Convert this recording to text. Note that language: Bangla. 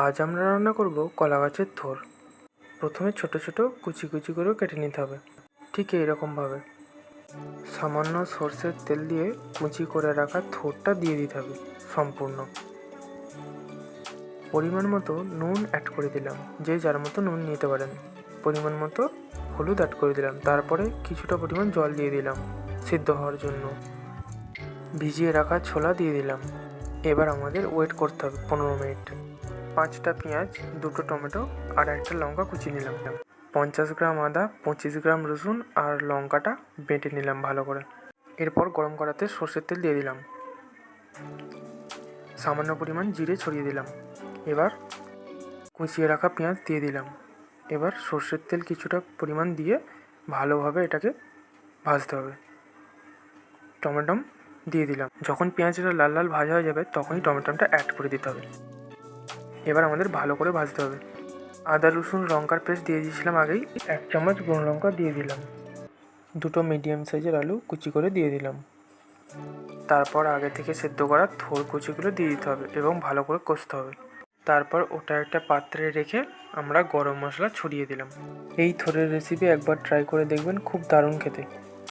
আজ আমরা রান্না করব কলা গাছের থোড়। প্রথমে ছোট ছোট কুচি কুচি করে কেটে নিতে হবে, ঠিক এইরকমভাবে। সামান্য সর্ষের তেল দিয়ে কুচি করে রাখা থোড়টা দিয়ে দিতে হবে সম্পূর্ণ। পরিমাণ মতো নুন অ্যাড করে দিলাম, যে যার মতো নুন নিতে পারেন। পরিমাণ মতো হলুদ অ্যাড করে দিলাম, তারপরে কিছুটা পরিমাণ জল দিয়ে দিলাম সিদ্ধ হওয়ার জন্য। ভিজিয়ে রাখা ছোলা দিয়ে দিলাম। এবার আমাদের ওয়েট করতে হবে 15 মিনিট। 5টা পেঁয়াজ, 2টো টমেটো আর একটা লঙ্কা কুচিয়ে নিলাম। 50 গ্রাম আদা, 25 গ্রাম রসুন আর লঙ্কাটা বেটে নিলাম ভালো করে। এরপর গরম কড়াতে সর্ষের তেল দিয়ে দিলাম, সামান্য পরিমাণ জিরে ছড়িয়ে দিলাম। এবার কুচিয়ে রাখা পেঁয়াজ দিয়ে দিলাম। এবার সর্ষের তেল কিছুটা পরিমাণ দিয়ে ভালোভাবে এটাকে ভাজতে হবে। টমেটম দিয়ে দিলাম। যখন পেঁয়াজটা লাল লাল ভাজা হয়ে যাবে তখনই টমেটোটা অ্যাড করে দিতে হবে। এবার আমাদের ভালো করে ভাজতে হবে। আদা রসুন লঙ্কার পেস্ট দিয়ে দিয়েছিলাম আগেই। 1 চামচ গুঁড়ো লঙ্কা দিয়ে দিলাম। 2টো মিডিয়াম সাইজের আলু কুচি করে দিয়ে দিলাম। তারপর আগে থেকে সেদ্ধ করা থোড় কুচিগুলো দিয়ে দিতে হবে এবং ভালো করে কষতে হবে। তারপর ওটা একটা পাত্রে রেখে আমরা গরম মশলা ছড়িয়ে দিলাম। এই থোড়ের রেসিপি একবার ট্রাই করে দেখবেন, খুব দারুণ খেতে।